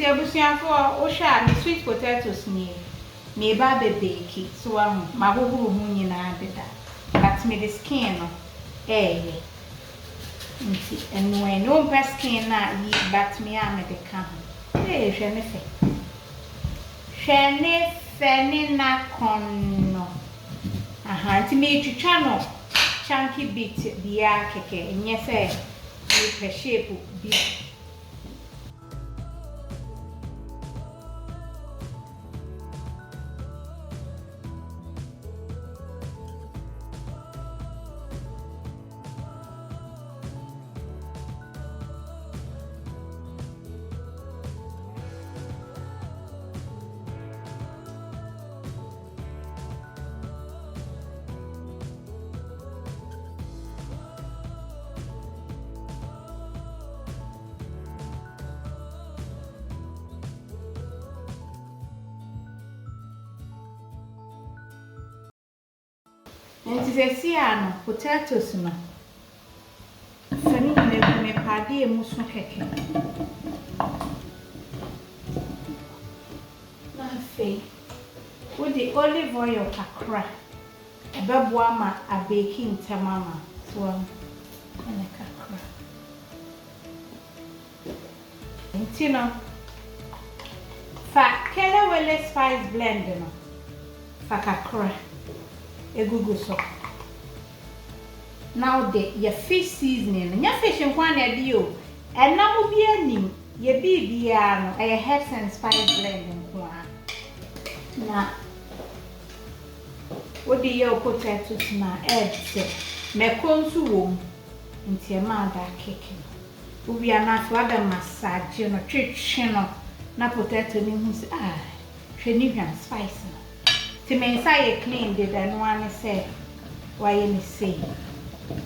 Nti abusuafo o hwa me sweet potatoes ni. Me ba be bake so ma hohoro hu nyina deda. But me the skin no nti eno no press skin na yi but me a me de ka ho. Hwe ne fe. Hwe ne fe ni na kono. Aha, nti me twitwa no chunky bit bia keke nye se e shape bi. Nti se si ano potatoes no. Fani me pade emu so keke. Na fe. With the olive oil kakra. Ebeboa ma abeki ntamama. So ene kakra. Nti no. Fa Kelewele spice blend no. Fa kakra. Egugu so. Now your fish seasoning. Your fish and one edio. And now be anim. Ye bibia no a herbs and spice blend na. What do you potatoes na eggs? Me konsu wom. Nti e ma da keke. Obi anaso ada massage no twetwe no na potato ni hu se hwe ni hwan spice no. Ti me say ye clean de da no ane say why me say.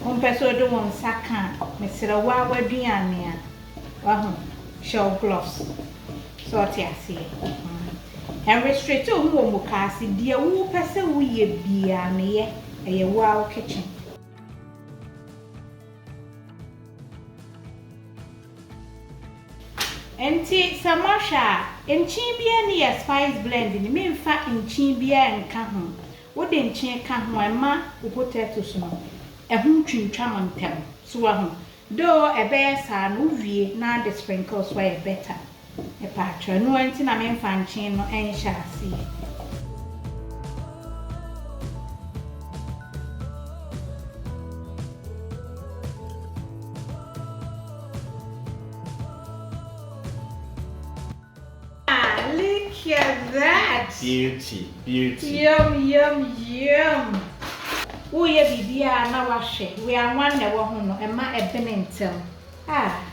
Umpeso do won saka me sira wa waduane a wa hu show gloves. So ti ase. And restrict to who mo kasi dia wo pese wo ye bia ne ye eye wo kitchen. Enti samasha enchin bia ne ya spice blend ni me mfa enchin bia nka ho. Wo de enchin ka ho ema wo potatoes no. Ehun twintwa montem so wa ho. Do ebe sa no wie na the sprinkles were better. E patro no enti na me mfa enchin no enhya ase. Look at that. Beauty. Yum, yum, yum. Oh, yeah, bibia na washe. We are one that no Emma Abingdon.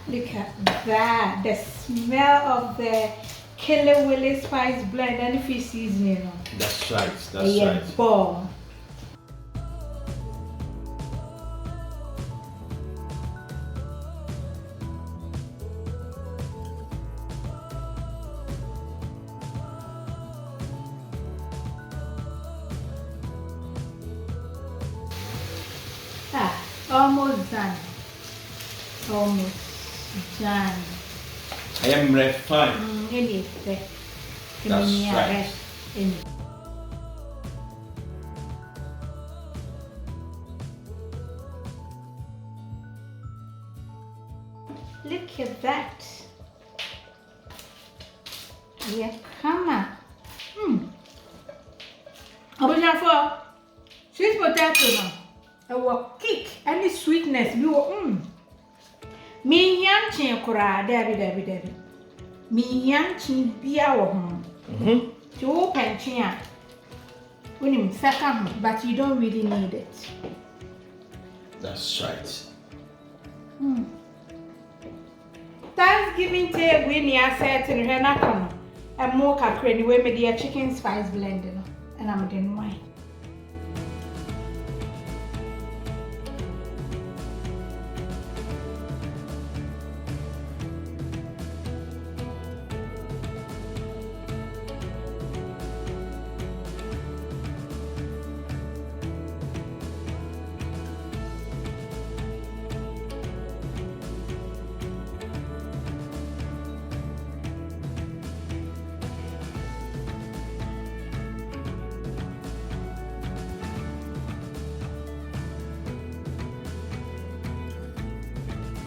Look at that. The smell of the Kelewele spice blend and fish seasoning. That's right. That's right. Bomb. Almost done. Almost done. I am refined. That's right. Look at that. Yeah, come on. Abelenkpe, sweet potato now. Our kick any sweetness you me yanchin kura debi me yanchin bia wo ho to open chin when him second but you don't really need it. That's right. Thanksgiving day we near set in RHEMACO and more kakra ni we me the chicken spice blend no and I'm the